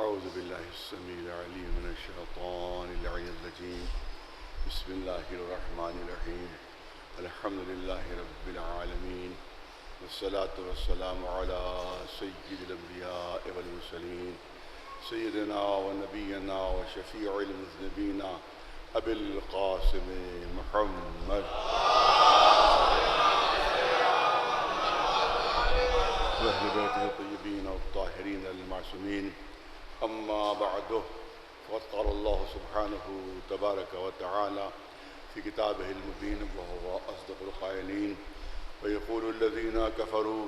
أعوذ بالله السميع العليم من الشيطان اللعين الرجيم. بسم الله الرحمن الرحيم. الحمد لله رب العالمين، والصلاة والسلام على سيد الأنبياء والمرسلين، سيدنا ونبينا وشفيع المذنبين أبي القاسم محمد وأهل بيته الطيبين الطاهرين المعصومين. أما بعد، فقد قال الله سبحانه تبارك وتعالى في كتابه المبين وهو أصدق القائلين: ويقول الذين كفروا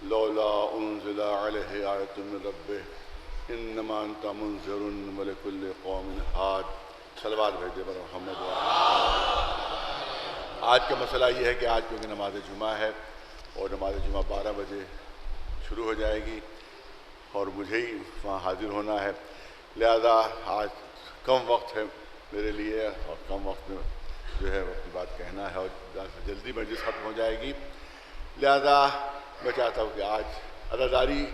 لولا أنزل عليه آية من ربه إنما أنت منذر ولكل قوم هاد. صلوات بھیجے پر محمد. آج کا مسئلہ یہ ہے کہ آج کیونکہ نماز جمعہ ہے اور نماز جمعہ 12 بجے شروع ہو جائے گی اور مجھے ہی وہاں حاضر ہونا ہے، لہذا آج کم وقت ہے میرے لیے اور کم وقت میں جو ہے اپنی بات کہنا ہے اور جلدی مجلس ختم ہو جائے گی. لہذا میں چاہتا ہوں کہ آج عزاداری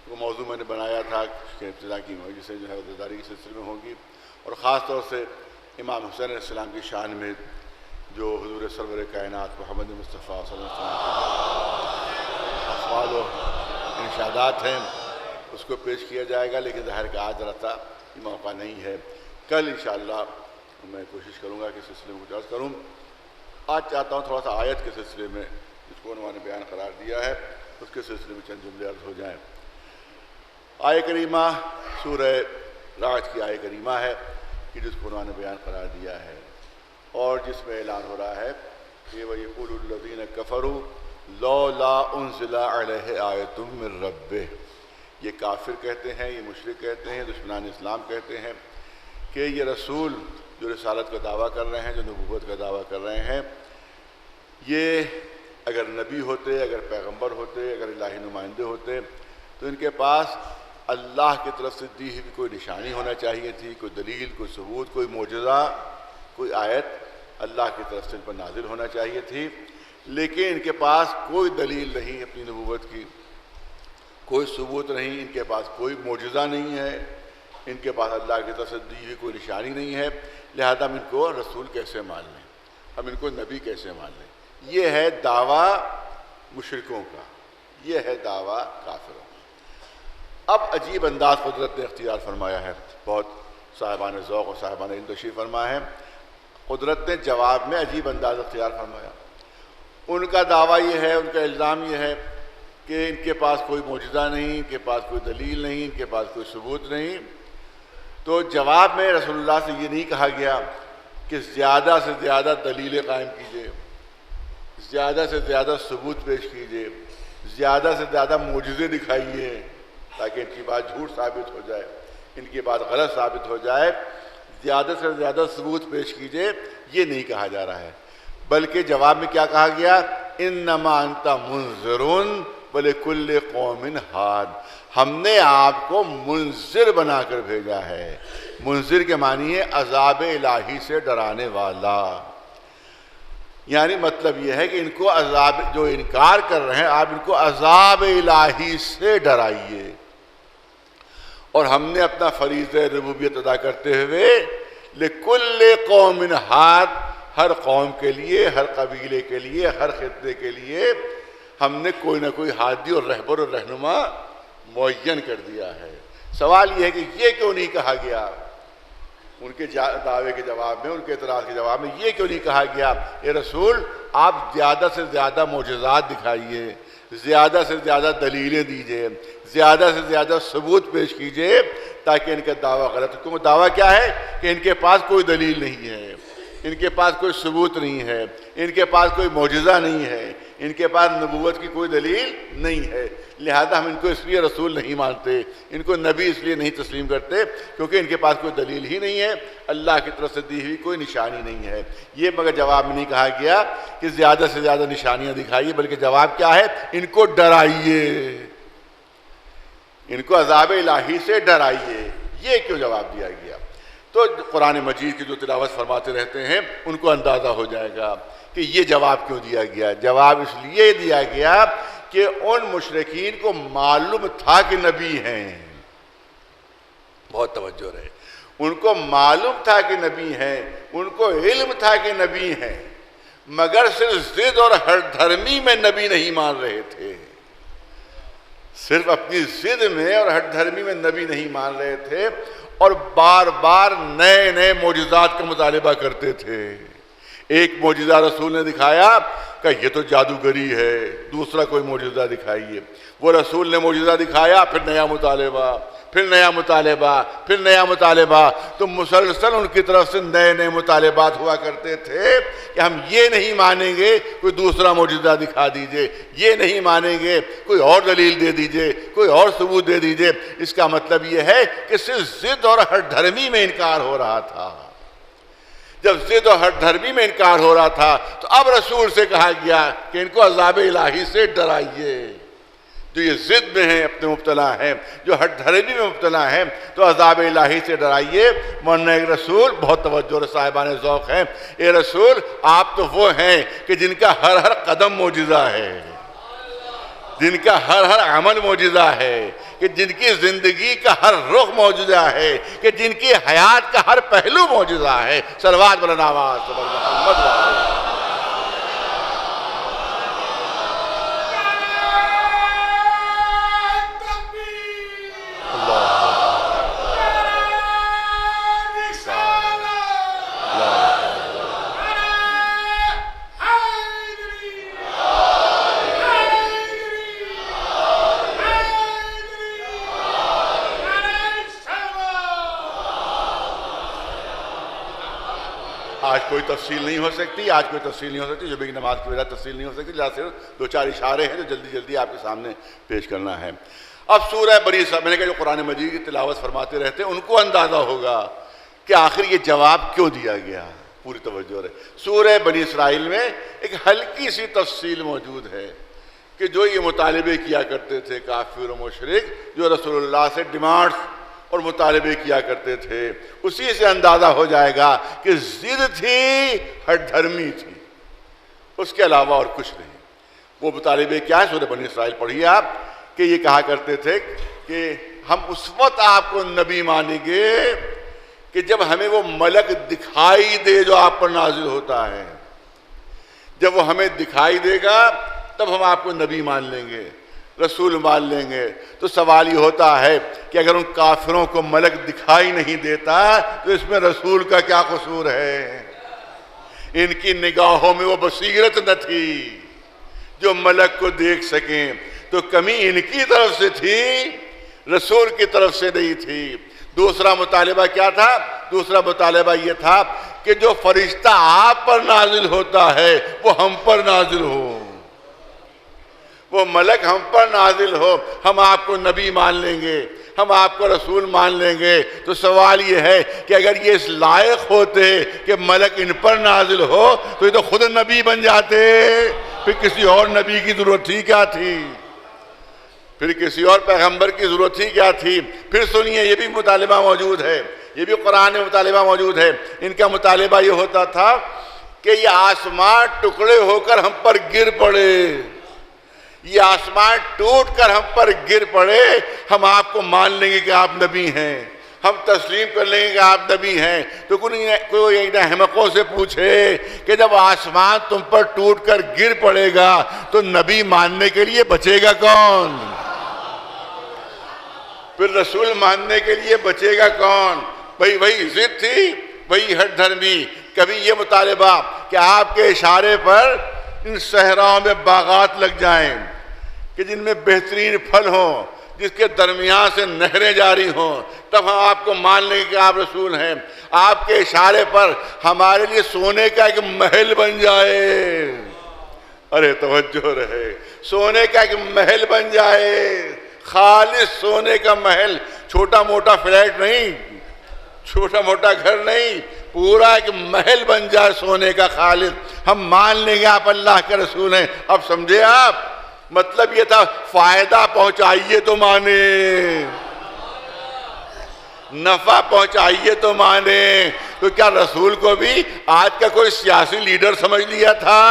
کو موضوع میں نے بنایا تھا کہ ابتدا کی مجلسیں جو ہے عزاداری کے سلسلے میں ہوں گی، اور خاص طور سے امام حسین علیہ السلام کی شان میں جو حضور سرور کائنات محمد مصطفیٰ صلی اللہ علیہ وسلم کے اقوال و ارشادات ہیں اس کو پیش کیا جائے گا. لیکن ظاہر کہ آج رہتا یہ موقع نہیں ہے. کل انشاءاللہ میں کوشش کروں گا کہ اس سلسلے میں کچھ عرض کروں. آج چاہتا ہوں تھوڑا سا آیت کے سلسلے میں جس کو عنوان بیان قرار دیا ہے اس کے سلسلے میں چند جملے عرض ہو جائیں. آیہ کریمہ سورہ راعد کی آیہ کریمہ ہے کہ جس کو عنوان بیان قرار دیا ہے اور جس میں اعلان ہو رہا ہے کہ وَيَقُولُ الَّذِينَ كَفَرُوا لَوْلَا أُنزِلَ عَلَيْهِ آیَةٌ مِّن رَّبِّهِ. یہ کافر کہتے ہیں، یہ مشرک کہتے ہیں، دشمنان اسلام کہتے ہیں کہ یہ رسول جو رسالت کا دعویٰ کر رہے ہیں، جو نبوت کا دعویٰ کر رہے ہیں، یہ اگر نبی ہوتے، اگر پیغمبر ہوتے، اگر الہی نمائندے ہوتے تو ان کے پاس اللہ کی طرف سے دی ہوئی کوئی نشانی ہونا چاہیے تھی، کوئی دلیل، کوئی ثبوت، کوئی معجزہ، کوئی آیت اللہ کی طرف سے ان پر نازل ہونا چاہیے تھی. لیکن ان کے پاس کوئی دلیل نہیں اپنی نبوت کی، کوئی ثبوت نہیں، ان کے پاس کوئی معجزہ نہیں ہے، ان کے پاس اللہ کی طرف سے دی ہوئی کوئی نشانی نہیں ہے. لہذا ہم ان کو رسول کیسے مان لیں، ہم ان کو نبی کیسے مان لیں؟ یہ ہے دعویٰ مشرکوں کا، یہ ہے دعویٰ کافروں کا. اب عجیب انداز قدرت نے اختیار فرمایا ہے. بہت صاحبان ذوق اور صاحبان علم تشریف فرما ہے. قدرت نے جواب میں عجیب انداز اختیار فرمایا. ان کا دعویٰ یہ ہے، ان کا الزام یہ ہے کہ ان کے پاس کوئی معجزہ نہیں، ان کے پاس کوئی دلیل نہیں، ان کے پاس کوئی ثبوت نہیں. تو جواب میں رسول اللہ سے یہ نہیں کہا گیا کہ زیادہ سے زیادہ دلیلیں قائم کیجئے، زیادہ سے زیادہ ثبوت پیش کیجئے، زیادہ سے زیادہ معجزے دکھائیے تاکہ ان کی بات جھوٹ ثابت ہو جائے، ان کی بات غلط ثابت ہو جائے. زیادہ سے زیادہ ثبوت پیش کیجئے، یہ نہیں کہا جا رہا ہے، بلکہ جواب میں کیا کہا گیا؟ انما انت منذر وَلِكُلِّ قَوْمٍ ہاد. ہم نے آپ کو منذر بنا کر بھیجا ہے. منذر کے معنی ہے عذاب الہی سے ڈرانے والا. یعنی مطلب یہ ہے کہ ان کو عذاب، جو انکار کر رہے ہیں، آپ ان کو عذاب الہی سے ڈرائیے. اور ہم نے اپنا فریضہ ربوبیت ادا کرتے ہوئے لِكُلِّ قَوْمٍ ہاد، ہر قوم کے لیے، ہر قبیلے کے لیے، ہر خطے کے لیے ہم نے کوئی نہ کوئی ہادی اور رہبر اور رہنما معین کر دیا ہے. سوال یہ ہے کہ یہ کیوں نہیں کہا گیا؟ ان کے دعوے کے جواب میں، ان کے اعتراض کے جواب میں یہ کیوں نہیں کہا گیا اے رسول آپ زیادہ سے زیادہ معجزات دکھائیے، زیادہ سے زیادہ دلیلیں دیجئے، زیادہ سے زیادہ ثبوت پیش کیجئے تاکہ ان کا دعویٰ غلط ہو. کیونکہ دعویٰ کیا ہے کہ ان کے پاس کوئی دلیل نہیں ہے، ان کے پاس کوئی ثبوت نہیں ہے، ان کے پاس کوئی معجزہ نہیں ہے، ان کے پاس نبوت کی کوئی دلیل نہیں ہے. لہذا ہم ان کو اس لیے رسول نہیں مانتے، ان کو نبی اس لیے نہیں تسلیم کرتے کیونکہ ان کے پاس کوئی دلیل ہی نہیں ہے، اللہ کی طرف سے دی ہوئی کوئی نشانی نہیں ہے. یہ مگر جواب میں نہیں کہا گیا کہ زیادہ سے زیادہ نشانیاں دکھائیے، بلکہ جواب کیا ہے؟ ان کو ڈرائیے، ان کو عذاب الہی سے ڈرائیے. یہ کیوں جواب دیا گیا؟ تو قرآن مجید کی جو تلاوت فرماتے رہتے ہیں ان کو اندازہ ہو جائے گا کہ یہ جواب کیوں دیا گیا. جواب اس لیے دیا گیا کہ ان مشرکین کو معلوم تھا کہ نبی ہیں، ان کو معلوم تھا کہ نبی ہیں، ان کو علم تھا کہ نبی ہیں، مگر صرف ضد اور ہر دھرمی میں نبی نہیں مان رہے تھے، صرف اپنی ضد میں اور ہر دھرمی میں نبی نہیں مان رہے تھے، اور بار بار نئے نئے معجزات کا مطالبہ کرتے تھے۔ ایک معجزہ رسول نے دکھایا کہ یہ تو جادوگری ہے، دوسرا کوئی معجزہ دکھائیے۔ وہ رسول نے معجزہ دکھایا، پھر نیا مطالبہ، پھر نیا مطالبہ، پھر نیا مطالبہ، تو مسلسل ان کی طرف سے نئے نئے مطالبات ہوا کرتے تھے کہ ہم یہ نہیں مانیں گے، کوئی دوسرا معجزہ دکھا دیجئے، یہ نہیں مانیں گے، کوئی اور دلیل دے دیجئے، کوئی اور ثبوت دے دیجئے۔ اس کا مطلب یہ ہے کہ صرف ضد اور ہر دھرمی میں انکار ہو رہا تھا۔ جب ضد اور ہر دھرمی میں انکار ہو رہا تھا تو اب رسول سے کہا گیا کہ ان کو عذاب الہی سے ڈرائیے، جو یہ ضد میں ہیں، اپنے مبتلا ہیں، جو ہر دھرمی میں مبتلا ہیں، تو عذاب الہی سے ڈرائیے۔ ورنہ ایک رسول بہت توجہ اور صاحبان ذوق ہیں، اے رسول آپ تو وہ ہیں کہ جن کا ہر ہر قدم معجزہ ہے، جن کا ہر ہر عمل معجزہ ہے، کہ جن کی زندگی کا ہر رخ معجزہ ہے، کہ جن کی حیات کا ہر پہلو معجزہ ہے۔ صلوات بلند آواز سے محمد وعلیہ۔ آج کوئی تفصیل نہیں ہو سکتی، آج کوئی تفصیل نہیں ہو سکتی، جمعے کی نماز کی وجہ تفصیل نہیں ہو سکتی، لہٰذا صرف دو چار اشارے ہیں جو جلدی جلدی آپ کے سامنے پیش کرنا ہے۔ اب سورہ بنی اسرائیل، میں نے کہا جو قرآن مجید کی تلاوت فرماتے رہتے ہیں ان کو اندازہ ہوگا کہ آخر یہ جواب کیوں دیا گیا، پوری توجہ رہے۔ سورہ بنی اسرائیل میں ایک ہلکی سی تفصیل موجود ہے کہ جو یہ مطالبے کیا کرتے تھے کافر و مشرک، جو رسول اللہ سے ڈیمانڈز اور مطالبے کیا کرتے تھے، اسی سے اندازہ ہو جائے گا کہ ضد تھی، ہر دھرمی تھی، اس کے علاوہ اور کچھ نہیں۔ وہ مطالبے کیا ہے؟ سورہ بنی اسرائیل پڑھیے آپ، کہ یہ کہا کرتے تھے کہ ہم اس وقت آپ کو نبی مانیں گے کہ جب ہمیں وہ ملک دکھائی دے جو آپ پر نازل ہوتا ہے، جب وہ ہمیں دکھائی دے گا تب ہم آپ کو نبی مان لیں گے، رسول مان لیں گے۔ تو سوال یہ ہوتا ہے کہ اگر ان کافروں کو ملک دکھائی نہیں دیتا تو اس میں رسول کا کیا قصور ہے؟ ان کی نگاہوں میں وہ بصیرت نہ تھی جو ملک کو دیکھ سکیں، تو کمی ان کی طرف سے تھی، رسول کی طرف سے نہیں تھی۔ دوسرا مطالبہ کیا تھا؟ دوسرا مطالبہ یہ تھا کہ جو فرشتہ آپ پر نازل ہوتا ہے وہ ہم پر نازل ہو، وہ ملک ہم پر نازل ہو، ہم آپ کو نبی مان لیں گے، ہم آپ کو رسول مان لیں گے۔ تو سوال یہ ہے کہ اگر یہ اس لائق ہوتے کہ ملک ان پر نازل ہو تو یہ تو خود نبی بن جاتے، پھر کسی اور نبی کی ضرورت ہی کیا تھی؟ پھر کسی اور پیغمبر کی ضرورت ہی کیا تھی؟ پھر سنیے، یہ بھی مطالبہ موجود ہے، یہ بھی قرآن میں مطالبہ موجود ہے۔ ان کا مطالبہ یہ ہوتا تھا کہ یہ آسمان ٹکڑے ہو کر ہم پر گر پڑے، یہ آسمان ٹوٹ کر ہم پر گر پڑے، ہم آپ کو مان لیں گے کہ آپ نبی ہیں، ہم تسلیم کر لیں گے کہ آپ نبی ہیں۔ تو کوئی ان احمقوں سے پوچھے کہ جب آسمان تم پر ٹوٹ کر گر پڑے گا تو نبی ماننے کے لیے بچے گا کون؟ پھر رسول ماننے کے لیے بچے گا کون؟ وہی ضد تھی، وہی ہر دھرمی۔ کبھی یہ مطالبہ کہ آپ کے اشارے پر ان صحراؤں میں باغات لگ جائیں کہ جن میں بہترین پھل ہوں، جس کے درمیان سے نہریں جاری ہوں، تب ہم آپ کو مان لیں کہ آپ رسول ہیں۔ آپ کے اشارے پر ہمارے لیے سونے کا ایک محل بن جائے، ارے توجہ رہے، سونے کا ایک محل بن جائے، خالص سونے کا محل، چھوٹا موٹا فلیٹ نہیں، چھوٹا موٹا گھر نہیں، پورا ایک محل بن جائے سونے کا خالص، ہم مان لیں گے آپ اللہ کے رسول ہیں۔ اب سمجھے آپ؟ مطلب یہ تھا فائدہ پہنچائیے تو مانے، نفع پہنچائیے تو مانے۔ تو کیا رسول کو بھی آج کا کوئی سیاسی لیڈر سمجھ لیا تھا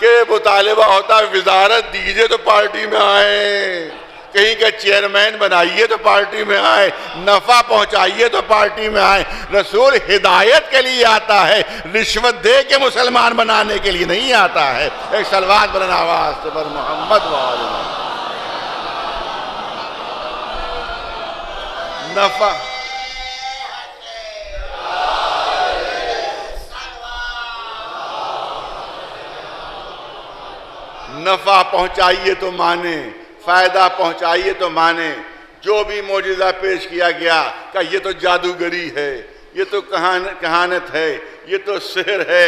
کہ مطالبہ ہوتا ہے وزارت دیجئے تو پارٹی میں آئیں، کہیں کا چیئرمین بنائیے تو پارٹی میں آئے، نفع پہنچائیے تو پارٹی میں آئے۔ رسول ہدایت کے لیے آتا ہے، رشوت دے کے مسلمان بنانے کے لیے نہیں آتا ہے۔ ایک صلوات بلند آواز سے پر محمد وآلہ نفع نفع پہنچائیے تو مانے، فائدہ پہنچائیے تو مانے۔ جو بھی معجزہ پیش کیا گیا کہ یہ تو جادوگری ہے، یہ تو کہانت ہے، یہ تو سحر ہے۔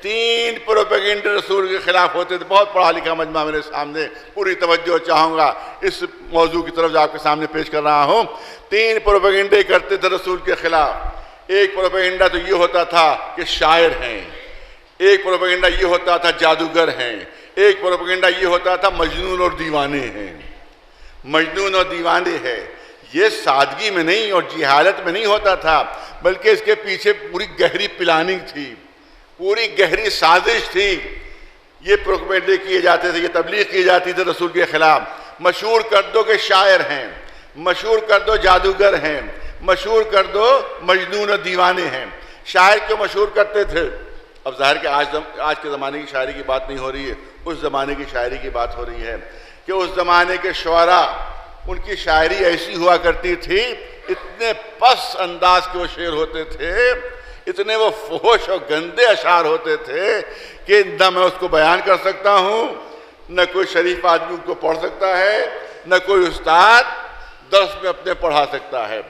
3 پروپیگنڈے رسول کے خلاف ہوتے تھے۔ بہت پڑھا لکھا مجمع میرے سامنے، پوری توجہ چاہوں گا اس موضوع کی طرف جو آپ کے سامنے پیش کر رہا ہوں۔ 3 پروپیگنڈے کرتے تھے رسول کے خلاف۔ ایک پروپیگنڈا تو یہ ہوتا تھا کہ شاعر ہیں، ایک پروپیگنڈا یہ ہوتا تھا جادوگر ہیں، ایک پروپیگنڈا یہ ہوتا تھا مجنون اور دیوانے ہیں۔ مجنون اور دیوانے ہے، یہ سادگی میں نہیں اور جہالت میں نہیں ہوتا تھا، بلکہ اس کے پیچھے پوری گہری پلاننگ تھی، پوری گہری سازش تھی۔ یہ پروپیگنڈے کیے جاتے تھے، یہ تبلیغ کی جاتی تھی رسول کے خلاف۔ مشہور کر دو کہ شاعر ہیں، مشہور کر دو جادوگر ہیں، مشہور کر دو مجنون اور دیوانے ہیں۔ شاعر کیوں مشہور کرتے تھے؟ اب ظاہر کہ آج کے زمانے کی شاعری کی بات نہیں ہو رہی ہے، اس زمانے کی شاعری کی بات ہو رہی ہے کہ اس زمانے کے شعراء، ان کی شاعری ایسی ہوا کرتی تھی، اتنے پس انداز کے وہ شعر ہوتے تھے، اتنے وہ فحش اور گندے اشعار ہوتے تھے کہ نہ میں اس کو بیان کر سکتا ہوں، نہ کوئی شریف آدمی کو پڑھ سکتا ہے، نہ کوئی استاد درس میں اپنے پڑھا سکتا ہے۔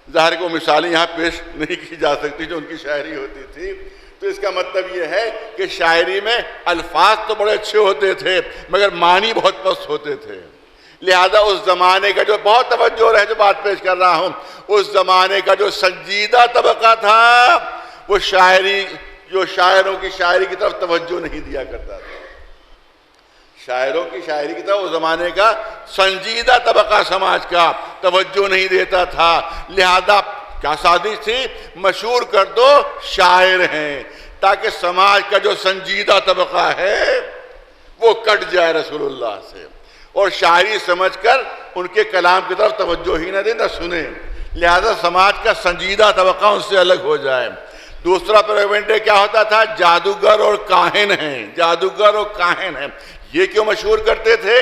ظاہر کو مثالیں یہاں پیش نہیں کی جا سکتی جو ان کی شاعری ہوتی تھی۔ تو اس کا مطلب یہ ہے کہ شاعری میں الفاظ تو بڑے اچھے ہوتے تھے مگر معنی بہت پست ہوتے تھے۔ لہذا اس زمانے کا جو بہت توجہ رہے جو بات پیش کر رہا ہوں، اس زمانے کا جو سنجیدہ طبقہ تھا وہ شاعروں کی شاعری کی طرف توجہ نہیں دیا کرتا تھا۔ شاعروں کی شاعری کی طرف اس زمانے کا سنجیدہ طبقہ سماج کا توجہ نہیں دیتا تھا۔ لہذا کیا سازش تھی؟ مشہور کر دو شاعر ہیں، تاکہ سماج کا جو سنجیدہ طبقہ ہے وہ کٹ جائے رسول اللہ سے، اور شاعری سمجھ کر ان کے کلام کی طرف توجہ ہی نہ دیں، نہ سنیں۔ لہذا سماج کا سنجیدہ طبقہ ان سے الگ ہو جائے۔ دوسرا پروپیگنڈا کیا ہوتا تھا؟ جادوگر اور کاہن ہیں، جادوگر اور کاہن ہیں۔ یہ کیوں مشہور کرتے تھے؟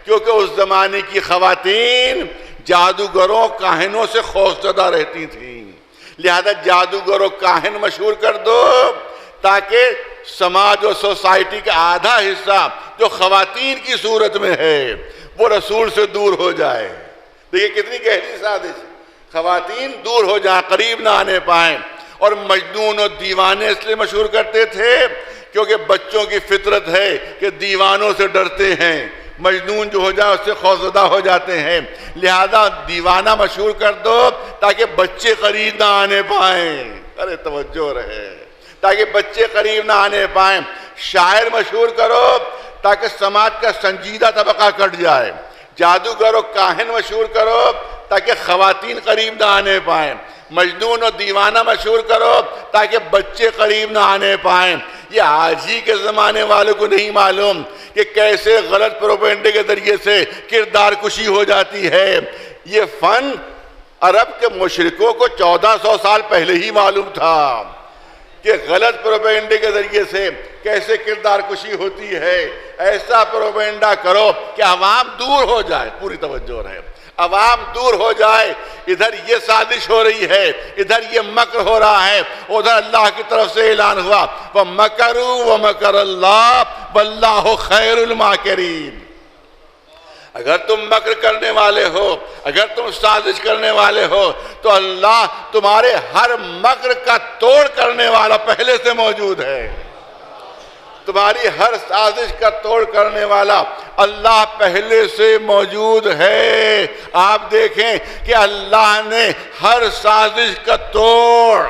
کیونکہ اس زمانے کی خواتین جادوگروں کاہنوں سے خوفزدہ رہتی تھیں۔ لہذا جادوگر و کاہن مشہور کر دو تاکہ سماج اور سوسائٹی کا آدھا حصہ جو خواتین کی صورت میں ہے وہ رسول سے دور ہو جائے۔ دیکھیں کتنی گہری سازش، خواتین دور ہو جائیں، قریب نہ آنے پائیں۔ اور مجنون اور دیوانے اس لیے مشہور کرتے تھے کیونکہ بچوں کی فطرت ہے کہ دیوانوں سے ڈرتے ہیں، مجنون جو ہو جائے اس سے خوفزدہ ہو جاتے ہیں۔ لہذا دیوانہ مشہور کر دو تاکہ بچے قریب نہ آنے پائیں۔ ارے توجہ رہے، تاکہ بچے قریب نہ آنے پائیں۔ شاعر مشہور کرو تاکہ سماج کا سنجیدہ طبقہ کٹ جائے۔ جادوگر و کاہن مشہور کرو تاکہ خواتین قریب نہ آنے پائیں۔ مجنون و دیوانہ مشہور کرو تاکہ بچے قریب نہ آنے پائیں۔ یہ آج ہی کے زمانے والوں کو نہیں معلوم کہ کیسے غلط پروپیگنڈے کے ذریعے سے کردار کشی ہو جاتی ہے۔ یہ فن عرب کے مشرکوں کو 1400 سال پہلے ہی معلوم تھا کہ غلط پروپیگنڈے کے ذریعے سے کیسے کردار کشی ہوتی ہے۔ ایسا پروپیگنڈا کرو کہ عوام دور ہو جائے، پوری توجہ رہے، عوام دور ہو جائے۔ ادھر یہ سازش ہو رہی ہے، ادھر یہ مکر ہو رہا ہے، ادھر اللہ کی طرف سے اعلان ہوا وَمَكَرُوا وَمَكَرَ اللَّهُ وَاللَّهُ خَيْرُ الْمَاكِرِينَ۔ اگر تم مکر کرنے والے ہو، اگر تم سازش کرنے والے ہو تو اللہ تمہارے ہر مکر کا توڑ کرنے والا پہلے سے موجود ہے۔ تمہاری ہر سازش کا توڑ کرنے والا اللہ پہلے سے موجود ہے۔ آپ دیکھیں کہ اللہ نے ہر سازش کا توڑ،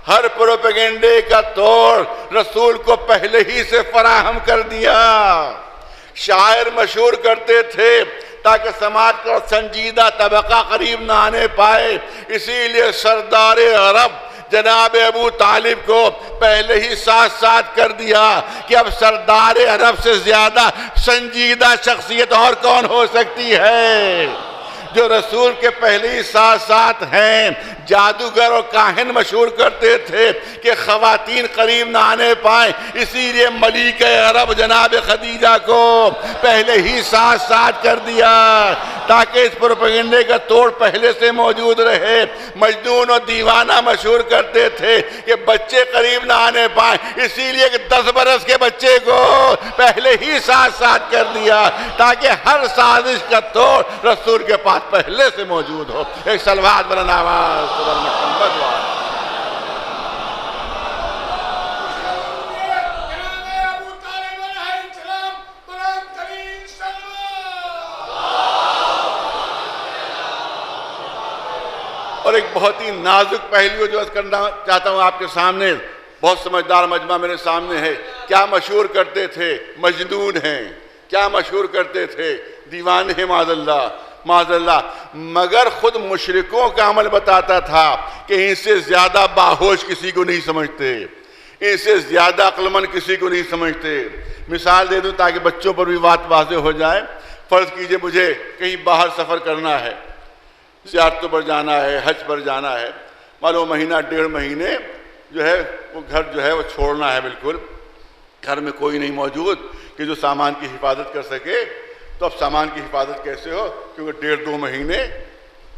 ہر پروپیگنڈے کا توڑ رسول کو پہلے ہی سے فراہم کر دیا۔ شاعر مشہور کرتے تھے تاکہ سماج کا سنجیدہ طبقہ قریب نہ آنے پائے، اسی لیے سردار عرب جناب ابو طالب کو پہلے ہی ساتھ کر دیا کہ اب سردار عرب سے زیادہ سنجیدہ شخصیت اور کون ہو سکتی ہے۔ جو رسول کے پہلے ہی ساتھ ساتھ ہیں۔ جادوگر اور کاہن مشہور کرتے تھے کہ خواتین قریب نہ آنے پائیں، اسی لیے ملکہ عرب جناب خدیجہ کو پہلے ہی ساتھ ساتھ کر دیا تاکہ اس پروپیگنڈے کا توڑ پہلے سے موجود رہے۔ مجنون اور دیوانہ مشہور کرتے تھے کہ بچے قریب نہ آنے پائیں، اسی لیے کہ 10 برس کے بچے کو پہلے ہی ساتھ ساتھ کر دیا تاکہ ہر سازش کا توڑ رسول کے پاس پہلے سے موجود ہو۔ ایک صلوات بلند آواز پر محمد وعلیہ۔ اور ایک بہت ہی نازک پہلو جو کرنا چاہتا ہوں آپ کے سامنے، بہت سمجھدار مجمع میرے سامنے ہے۔ کیا مشہور کرتے تھے؟ مجنون ہیں۔ کیا مشہور کرتے تھے؟ دیوانے ہیں، معاذ اللہ معاذ اللہ۔ مگر خود مشرکوں کا عمل بتاتا تھا کہ ان سے زیادہ باہوش کسی کو نہیں سمجھتے، ان سے زیادہ عقلمند کسی کو نہیں سمجھتے۔ مثال دے دوں تاکہ بچوں پر بھی بات واضح ہو جائے۔ فرض کیجئے مجھے کہیں باہر سفر کرنا ہے، زیارتوں پر جانا ہے، حج پر جانا ہے، معلوم مہینہ 1.5 مہینے جو ہے وہ گھر جو ہے وہ چھوڑنا ہے، بالکل گھر میں کوئی نہیں موجود کہ جو سامان کی حفاظت کر سکے۔ تو اب سامان کی حفاظت کیسے ہو؟ کیونکہ 1.5-2 مہینے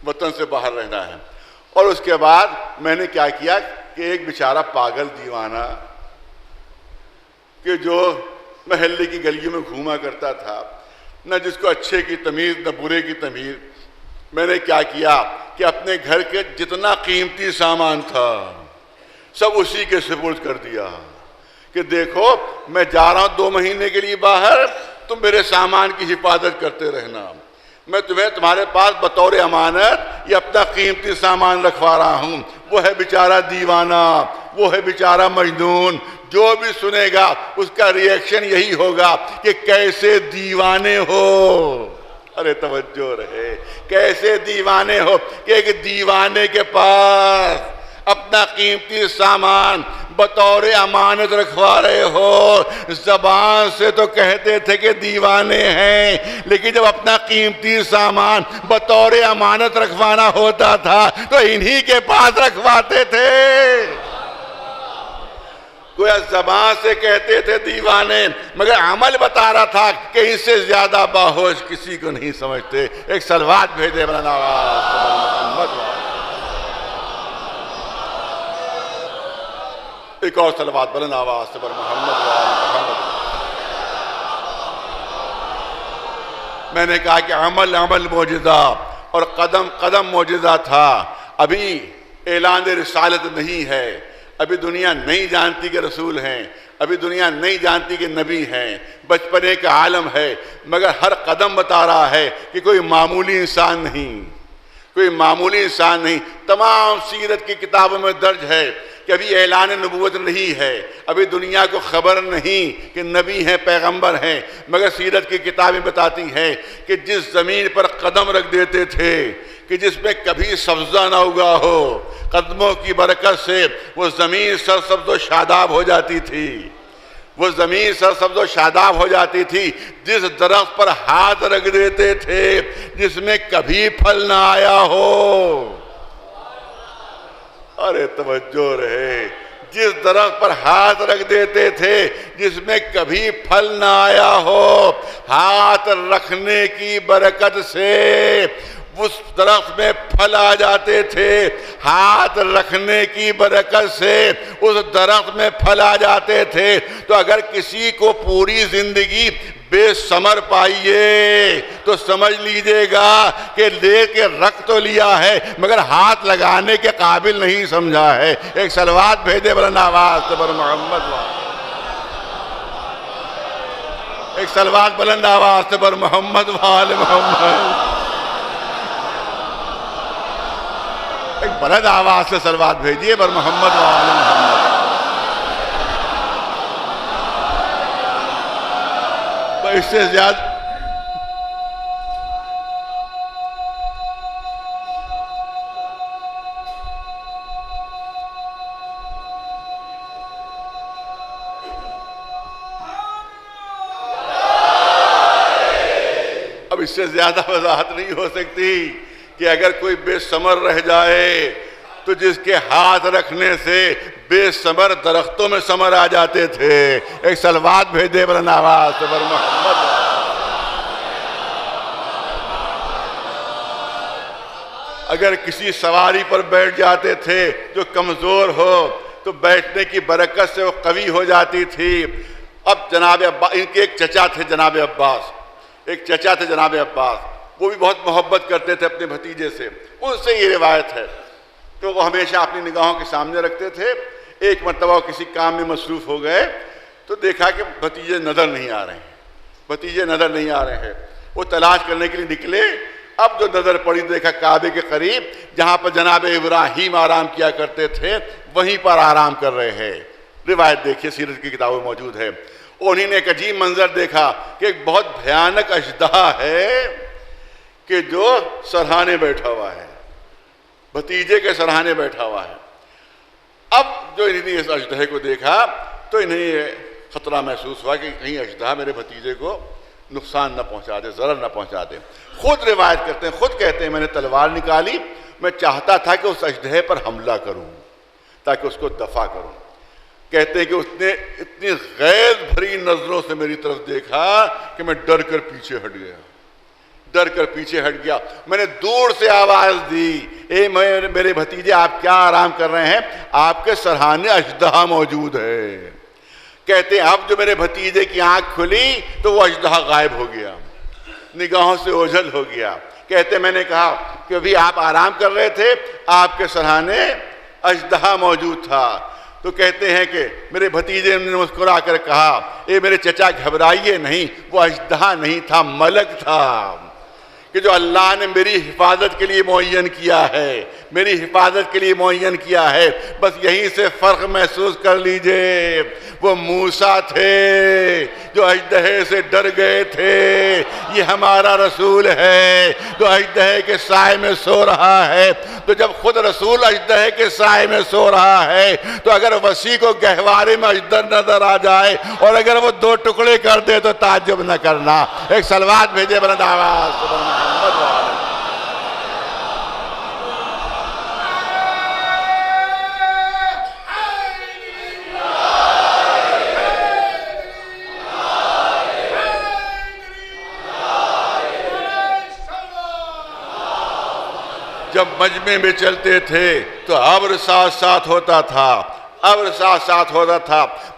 وطن سے باہر رہنا ہے۔ اور اس کے بعد میں نے کیا کیا کہ ایک بیچارہ پاگل دیوانہ کہ جو محلے کی گلیوں میں گھوما کرتا تھا، نہ جس کو اچھے کی تمیز نہ برے کی تمیز، میں نے کیا کیا کہ اپنے گھر کے جتنا قیمتی سامان تھا سب اسی کے سپرد کر دیا کہ دیکھو میں جا رہا ہوں 2 مہینے کے لیے باہر، تم میرے سامان کی حفاظت کرتے رہنا، میں تمہیں تمہارے پاس بطور امانت یہ اپنا قیمتی سامان رکھوا رہا ہوں۔ وہ ہے بیچارہ دیوانہ، وہ ہے بیچارہ مجنون، جو بھی سنے گا اس کا ریئیکشن یہی ہوگا کہ کیسے دیوانے ہو۔ ارے توجہ رہے، کیسے دیوانے ہو کہ ایک دیوانے کے پاس اپنا قیمتی سامان بطور امانت رکھوا رہے ہو۔ زبان سے تو کہتے تھے کہ دیوانے ہیں، لیکن جب اپنا قیمتی سامان بطور امانت رکھوانا ہوتا تھا تو انہی کے پاس رکھواتے تھے۔ گویا زبان سے کہتے تھے دیوانے، مگر عمل بتا رہا تھا کہ اس سے زیادہ باہوش کسی کو نہیں سمجھتے۔ ایک صلوات بھیجے بلند آواز محمد وعلیہ۔ ایک اور صلوات بلند آواز سے پر محمد وعلیہ۔ میں نے کہا کہ عمل معجزہ اور قدم قدم معجزہ تھا۔ ابھی اعلان رسالت نہیں ہے، ابھی دنیا نہیں جانتی کہ رسول ہیں، ابھی دنیا نہیں جانتی کہ نبی ہیں، بچپنے کا عالم ہے، مگر ہر قدم بتا رہا ہے کہ کوئی معمولی انسان نہیں، کوئی معمولی انسان نہیں۔ تمام سیرت کی کتابوں میں درج ہے کہ ابھی اعلان نبوت نہیں ہے، ابھی دنیا کو خبر نہیں کہ نبی ہیں، پیغمبر ہیں، مگر سیرت کی کتابیں بتاتی ہیں کہ جس زمین پر قدم رکھ دیتے تھے کہ جس میں کبھی سبزہ نہ اگا ہو، قدموں کی برکت سے وہ زمین سرسبز و شاداب ہو جاتی تھی، وہ زمین سرسبز و شاداب ہو جاتی تھی۔ جس درخت پر ہاتھ رکھ دیتے تھے جس میں کبھی پھل نہ آیا ہو، ارے توجہ رہے، جس درخت پر ہاتھ رکھ دیتے تھے جس میں کبھی پھل نہ آیا ہو، ہاتھ رکھنے کی برکت سے اس درخت میں پھل آ جاتے تھے، ہاتھ رکھنے کی برکت سے اس درخت میں پھل آ جاتے تھے۔ تو اگر کسی کو پوری زندگی بے ثمر پائیے تو سمجھ لیجئے گا کہ لے کے رکھ تو لیا ہے مگر ہاتھ لگانے کے قابل نہیں سمجھا ہے۔ ایک صلوات بھیجے بلند آواز سے پر محمد وعلیہ۔ ایک صلوات بلند آواز سے پر محمد وعلیہ محمد۔ ایک بلند آواز سے صلوات بھیجیے پر محمد وعلیہ محمد۔ تو اس سے زیادہ اب اس سے زیادہ وضاحت نہیں ہو سکتی کہ اگر کوئی بے ثمر رہ جائے تو جس کے ہاتھ رکھنے سے بے ثمر درختوں میں ثمر آ جاتے تھے. ایک صلوات بھیجے بلند آواز سے بر محمد. اگر کسی سواری پر بیٹھ جاتے تھے جو کمزور ہو تو بیٹھنے کی برکت سے وہ قوی ہو جاتی تھی. اب جناب عباس، ان کے ایک چچا تھے جناب عباس، وہ بھی بہت محبت کرتے تھے اپنے بھتیجے سے. ان سے یہ روایت ہے تو وہ ہمیشہ اپنی نگاہوں کے سامنے رکھتے تھے. ایک مرتبہ وہ کسی کام میں مصروف ہو گئے تو دیکھا کہ بھتیجے نظر نہیں آ رہے ہیں. وہ تلاش کرنے کے لیے نکلے. اب جو نظر پڑی دیکھا کعبے کے قریب جہاں پر جناب ابراہیم آرام کیا کرتے تھے وہیں پر آرام کر رہے ہیں. روایت دیکھیے، سیرت کی کتابوں میں موجود ہے. انہوں نے ایک عجیب منظر دیکھا کہ ایک بہت بھیانک اژدہا ہے کہ جو سرہانے بیٹھا ہوا ہے، بھتیجے کے سرہانے بیٹھا ہوا ہے. اب جو انہوں نے اس اژدہے کو دیکھا تو انہیں یہ خطرہ محسوس ہوا کہ کہیں اژدہا میرے بھتیجے کو نقصان نہ پہنچا دے، ضرر نہ پہنچا دے. خود روایت کرتے ہیں، خود کہتے ہیں میں نے تلوار نکالی، میں چاہتا تھا کہ اس اژدہے پر حملہ کروں تاکہ اس کو دفع کروں. کہتے ہیں کہ اس نے اتنی غیظ بھری نظروں سے میری طرف دیکھا کہ میں ڈر کر پیچھے ہٹ گیا. میں نے دور سے آواز دی، اے میرے بھتیجے آپ کیا آرام کر رہے ہیں؟ آپ کے سرہانے اژدہا موجود ہے. کہتے ہیں اب جو میرے بھتیجے کی آنکھ کھلی تو وہ اژدہا غائب ہو گیا، نگاہوں سے اوجھل ہو گیا. کہتے میں نے کہا کہ ابھی آپ آرام کر رہے تھے، آپ کے سرہانے اژدہا موجود تھا. تو کہتے ہیں کہ میرے بھتیجے نے مسکرا کر کہا، اے میرے چچا گھبرائیے نہیں، وہ اژدہا نہیں تھا، ملک تھا کہ جو اللہ نے میری حفاظت کے لیے معین کیا ہے. بس یہیں سے فرق محسوس کر لیجئے. وہ موسیٰ تھے جو اژدہے سے ڈر گئے تھے، یہ ہمارا رسول ہے جو اژدہے کے سائے میں سو رہا ہے. تو جب خود رسول اژدہے کے سائے میں سو رہا ہے تو اگر وسیع کو گہوارے میں اژدہا نظر آ جائے اور اگر وہ دو ٹکڑے کر دے تو تعجب نہ کرنا. ایک صلوات بھیجے بلند آواز سے محمد والے. جب مجمع میں چلتے تھے تو ابر ساتھ ساتھ ہوتا تھا.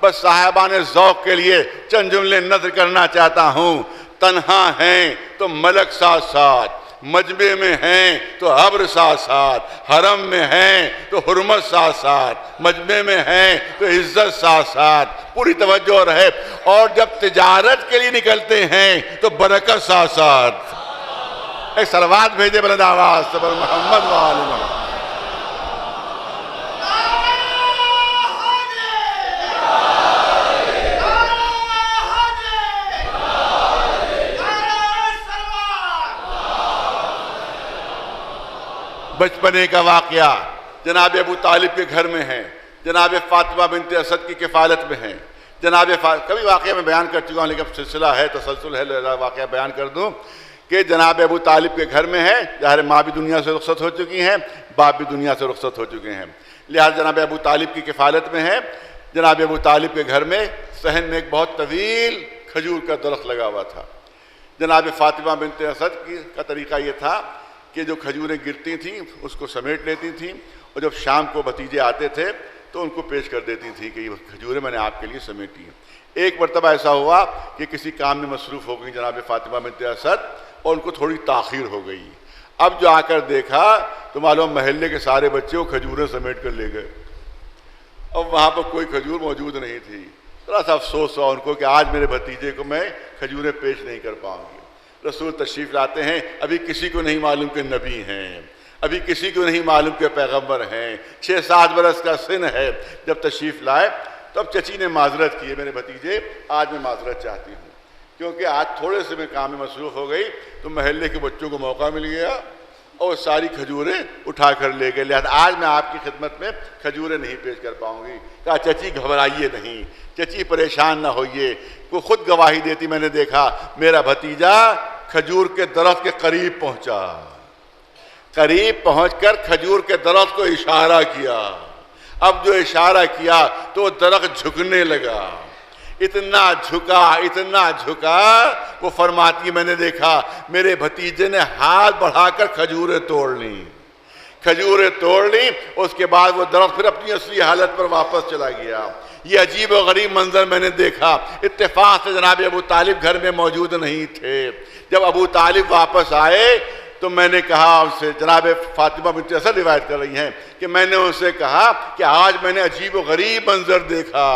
بس صاحبان ذوق کے لیے چند جملے نظر کرنا چاہتا ہوں. تنہا ہیں تو ملک ساتھ ساتھ، مجمع میں ہیں تو ابر ساتھ ساتھ، حرم میں ہیں تو حرمت ساتھ ساتھ، مجمع میں ہیں تو عزت ساتھ ساتھ. پوری توجہ رہے. اور جب تجارت کے لیے نکلتے ہیں تو برکت ساتھ ساتھ. ایک صلوات بھیجے بلند آواز سے بر محمد وآل محمد. بچپنے کا واقعہ جناب ابو طالب کے گھر میں ہے، جناب فاطمہ بنت اسد کی کفالت میں ہیں. کبھی واقعہ میں بیان کر چکا ہوں لیکن سلسلہ ہے، تسلسل ہے، لہذا واقعہ بیان کر دوں کہ جناب ابو طالب کے گھر میں ہے. ظاہر ماں بھی دنیا سے رخصت ہو چکی ہیں، باپ بھی دنیا سے رخصت ہو چکے ہیں، لہذا جناب ابو طالب کی کفالت میں ہے. جناب ابو طالب کے گھر میں صحن میں ایک بہت طویل کھجور کا درخت لگا ہوا تھا. جناب فاطمہ بنت اسد کا طریقہ یہ تھا کہ جو کھجوریں گرتی تھیں اس کو سمیٹ لیتی تھیں اور جب شام کو بھتیجے آتے تھے تو ان کو پیش کر دیتی تھی کہ یہ کھجوریں میں نے آپ کے لیے سمیٹی ہیں. ایک مرتبہ ایسا ہوا کہ کسی کام میں مصروف ہو گئی جناب فاطمہ بنت اسد اور ان کو تھوڑی تاخیر ہو گئی. اب جو آ کر دیکھا تو معلوم محلے کے سارے بچے وہ کھجوریں سمیٹ کر لے گئے. اب وہاں پر کوئی کھجور موجود نہیں تھی. تھوڑا سا افسوس ہوا ان کو کہ آج میرے بھتیجے کو میں کھجوریں پیش نہیں کر پاؤں گی. رسول تشریف لاتے ہیں، ابھی کسی کو نہیں معلوم کہ نبی ہیں، ابھی کسی کو نہیں معلوم کہ پیغمبر ہیں. 6-7 برس کا سن ہے. جب تشریف لائے تو اب چچی نے معذرت کی، میرے بھتیجے آج میں معذرت چاہتی ہوں کیونکہ آج تھوڑے سے میں کام میں مصروف ہو گئی تو محلے کے بچوں کو موقع مل گیا اور ساری کھجوریں اٹھا کر لے گئے، لہذا آج میں آپ کی خدمت میں کھجوریں نہیں پیش کر پاؤں گی. کہا چچی گھبرائیے نہیں، چچی پریشان نہ ہوئیے. وہ خود گواہی دیتی، میں نے دیکھا میرا بھتیجا کھجور کے درخت کے قریب پہنچا، قریب پہنچ کر کھجور کے درخت کو اشارہ کیا. اب جو اشارہ کیا تو وہ درخت جھکنے لگا. اتنا جھکا وہ فرماتی میں نے دیکھا میرے بھتیجے نے ہاتھ بڑھا کر کھجوریں توڑ لیں. اس کے بعد وہ درخت پھر اپنی اصلی حالت پر واپس چلا گیا. یہ عجیب و غریب منظر میں نے دیکھا. اتفاق سے جناب ابو طالب گھر میں موجود نہیں تھے. جب ابو طالب واپس آئے تو میں نے کہا ان سے, جناب فاطمہ بنت اسد روایت کر رہی ہیں کہ میں نے ان سے کہا کہ آج میں نے عجیب و غریب منظر دیکھا.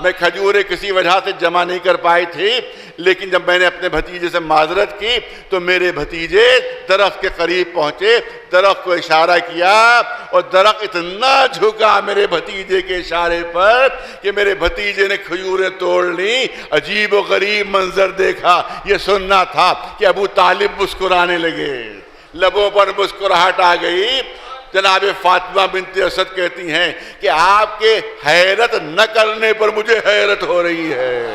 میں کھجوریں کسی وجہ سے جمع نہیں کر پائی تھی, لیکن جب میں نے اپنے بھتیجے سے معذرت کی تو میرے بھتیجے درخت کے قریب پہنچے, درخت کو اشارہ کیا اور درخت اتنا جھکا میرے بھتیجے کے اشارے پر کہ میرے بھتیجے نے کھجوریں توڑ لیں. عجیب و غریب منظر دیکھا. یہ سننا تھا کہ ابو طالب مسکرانے لگے, لبوں پر مسکراہٹ آ گئی. جناب فاطمہ بنت اسد کہتی ہیں کہ آپ کے حیرت نہ کرنے پر مجھے حیرت ہو رہی ہے.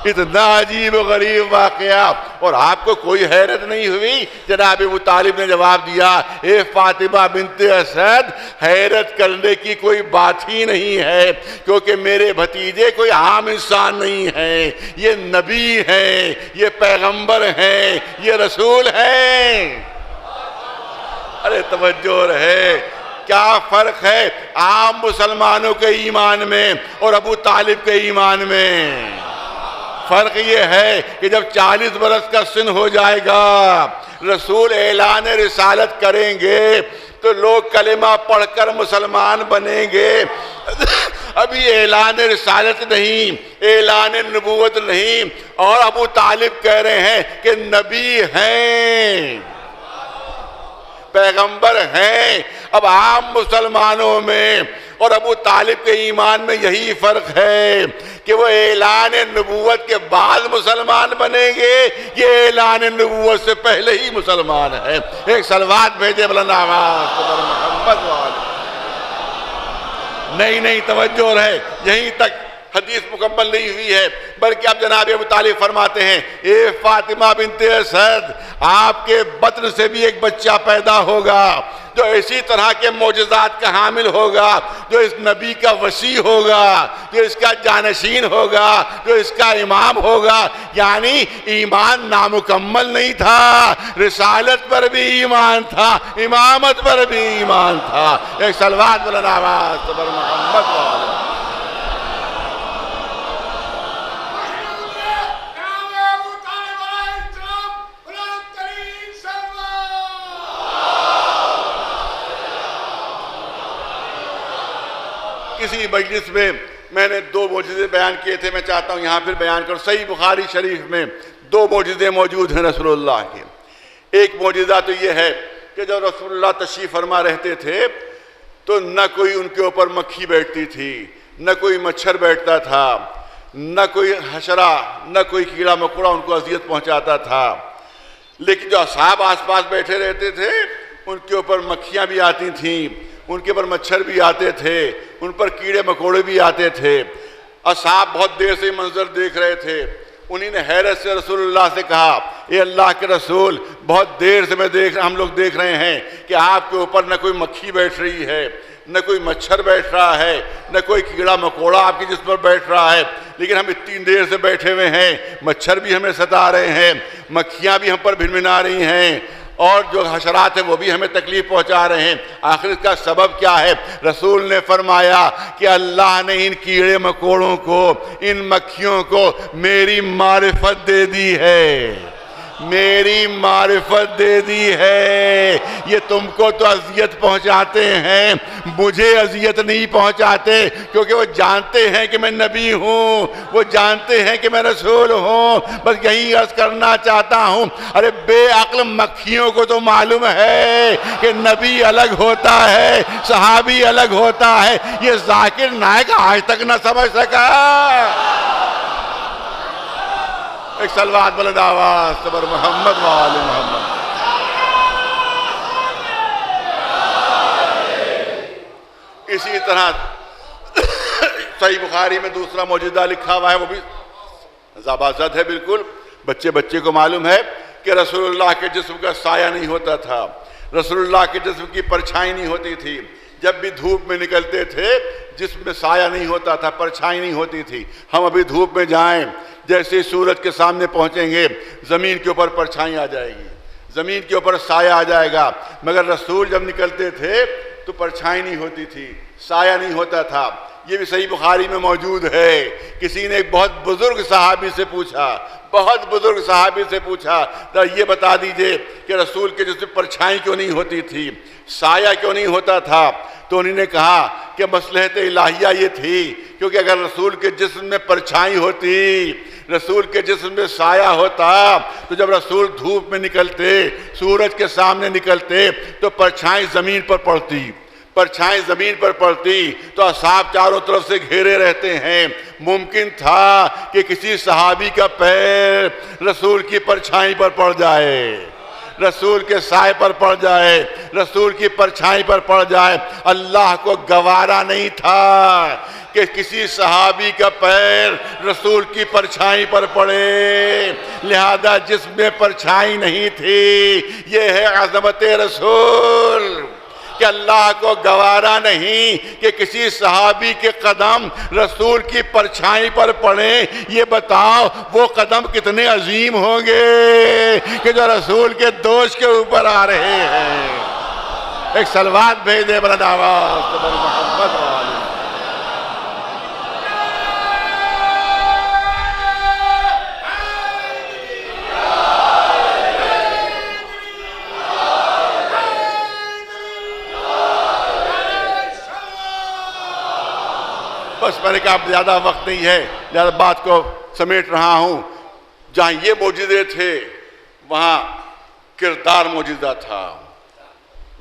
اتنا عجیب و غریب واقعہ اور آپ کو کوئی حیرت نہیں ہوئی؟ جناب ابو طالب نے جواب دیا, اے فاطمہ بنت اسد, حیرت کرنے کی کوئی بات ہی نہیں ہے, کیونکہ میرے بھتیجے کوئی عام انسان نہیں ہے. یہ نبی ہیں, یہ پیغمبر ہیں, یہ رسول ہیں. ارے توجہ رہے, کیا فرق ہے عام مسلمانوں کے ایمان میں اور ابو طالب کے ایمان میں؟ فرق یہ ہے کہ جب 40 برس کا سن ہو جائے گا, رسول اعلان رسالت کریں گے تو لوگ کلمہ پڑھ کر مسلمان بنیں گے. ابھی اعلان رسالت نہیں, اعلان نبوت نہیں, اور ابو طالب کہہ رہے ہیں کہ نبی ہیں, پیغمبر ہیں. اب عام مسلمانوں میں اور ابو طالب کے ایمان میں یہی فرق ہے کہ وہ اعلان نبوت کے بعد مسلمان بنیں گے, یہ اعلان نبوت سے پہلے ہی مسلمان ہے. ایک صلوات بھیجے بلند آواز پر محمد والے. نہیں توجہ رہے, یہیں تک حدیث مکمل نہیں ہوئی ہے, بلکہ اب جناب ابو طالب فرماتے ہیں, اے فاطمہ بنت اسد, آپ کے بطن سے بھی ایک بچہ پیدا ہوگا جو اسی طرح کے معجزات کا حامل ہوگا, جو اس نبی کا وصی ہوگا, جو اس کا جانشین ہوگا, جو اس کا امام ہوگا. یعنی ایمان نامکمل نہیں تھا, رسالت پر بھی ایمان تھا, امامت پر بھی ایمان تھا. ایک صلوات بلند آواز پر محمد والے. کسی مجلس میں نے 2 معجزے بیان کیے تھے, میں چاہتا ہوں یہاں پھر بیان کروں. صحیح بخاری شریف میں 2 معجزے موجود ہیں رسول اللہ کے. ایک معجزہ تو یہ ہے کہ جب رسول اللہ تشریف فرما رہتے تھے تو نہ کوئی ان کے اوپر مکھی بیٹھتی تھی, نہ کوئی مچھر بیٹھتا تھا, نہ کوئی حشرہ, نہ کوئی کیڑا مکوڑا ان کو اذیت پہنچاتا تھا. لیکن جو اصحاب آس پاس بیٹھے رہتے تھے ان کے اوپر مکھیاں بھی آتی تھیں, ان کے پر مچھر بھی آتے تھے, ان پر کیڑے مکوڑے بھی آتے تھے. اصحاب بہت دیر سے منظر دیکھ رہے تھے. انہی نے حیرت سے رسول اللہ سے کہا, اے اللہ کے رسول, بہت دیر سے ہم لوگ دیکھ رہے ہیں کہ آپ کے اوپر نہ کوئی مکھی بیٹھ رہی ہے, نہ کوئی مچھر بیٹھ رہا ہے, نہ کوئی کیڑا مکوڑا آپ کے جسم پر بیٹھ رہا ہے, لیکن ہم اتنی دیر سے بیٹھے ہوئے ہیں, مچھر بھی ہمیں ستا رہے ہیں, مکھیاں بھی ہم پر بھنبھنا رہی ہیں, اور جو حشرات ہیں وہ بھی ہمیں تکلیف پہنچا رہے ہیں. آخر اس کا سبب کیا ہے؟ رسول نے فرمایا کہ اللہ نے ان کیڑے مکوڑوں کو, ان مکھیوں کو میری معرفت دے دی ہے, میری معرفت دے دی ہے. یہ تم کو تو اذیت پہنچاتے ہیں, مجھے اذیت نہیں پہنچاتے, کیونکہ وہ جانتے ہیں کہ میں نبی ہوں, وہ جانتے ہیں کہ میں رسول ہوں. بس یہی عرض کرنا چاہتا ہوں, ارے بے عقل مکھیوں کو تو معلوم ہے کہ نبی الگ ہوتا ہے, صحابی الگ ہوتا ہے. یہ ذاکر نائک آج تک نہ سمجھ سکا. ایک صلوات بلند آواز پر محمد وآل محمد. اسی طرح صحیح بخاری میں دوسرا معجزہ لکھا ہوا ہے, وہ بھی زبازد ہے بالکل. بچے کو معلوم ہے کہ رسول اللہ کے جسم کا سایہ نہیں ہوتا تھا, رسول اللہ کے جسم کی پرچھائی نہیں ہوتی تھی، جب بھی دھوپ میں نکلتے تھے جسم میں سایہ نہیں ہوتا تھا، پرچھائی نہیں ہوتی تھی۔ ہم ابھی دھوپ میں جائیں، جیسے ہی سورج کے سامنے پہنچیں گے زمین کے اوپر پرچھائی آ جائے گی، زمین کے اوپر سایہ آ جائے گا، مگر رسول جب نکلتے تھے تو پرچھائی نہیں ہوتی تھی، سایہ نہیں ہوتا تھا۔ یہ بھی صحیح بخاری میں موجود ہے۔ کسی نے ایک بہت بزرگ صحابی سے پوچھا، بہت بزرگ صحابی سے پوچھا، تو یہ بتا دیجئے کہ رسول کے جسم پرچھائی کیوں نہیں ہوتی تھی، سایہ کیوں نہیں ہوتا تھا؟ تو انہوں نے کہا کہ مصلحت الہیہ یہ تھی، کیونکہ اگر رسول کے جسم میں پرچھائی ہوتی، رسول کے جسم میں سایہ ہوتا، تو جب رسول دھوپ میں نکلتے، سورج کے سامنے نکلتے تو پرچھائی زمین پر پڑتی، پرچھائی زمین پر پڑتی تو اصحاب چاروں طرف سے گھیرے رہتے ہیں۔ ممکن تھا کہ کسی صحابی کا پیر رسول کی پرچھائی پر پڑ جائے، رسول کے سائے پر پڑ جائے، رسول کی پرچھائی پر پڑ جائے۔ اللہ کو گوارا نہیں تھا کہ کسی صحابی کا پیر رسول کی پرچھائی پر پڑے، لہذا جسم میں پرچھائی نہیں تھی۔ یہ ہے عظمت رسول کہ اللہ کو گوارا نہیں کہ کسی صحابی کے قدم رسول کی پرچھائی پر پڑیں۔ یہ بتاؤ وہ قدم کتنے عظیم ہوں گے کہ جو رسول کے دوش کے اوپر آ رہے ہیں۔ ایک صلوات بھیج دے بلند آواز تو بڑی محبت والی۔ بس میں نے کہا اب زیادہ وقت نہیں ہے، زیادہ بات کو سمیٹ رہا ہوں۔ جہاں یہ معجزے تھے وہاں کردار معجزہ تھا،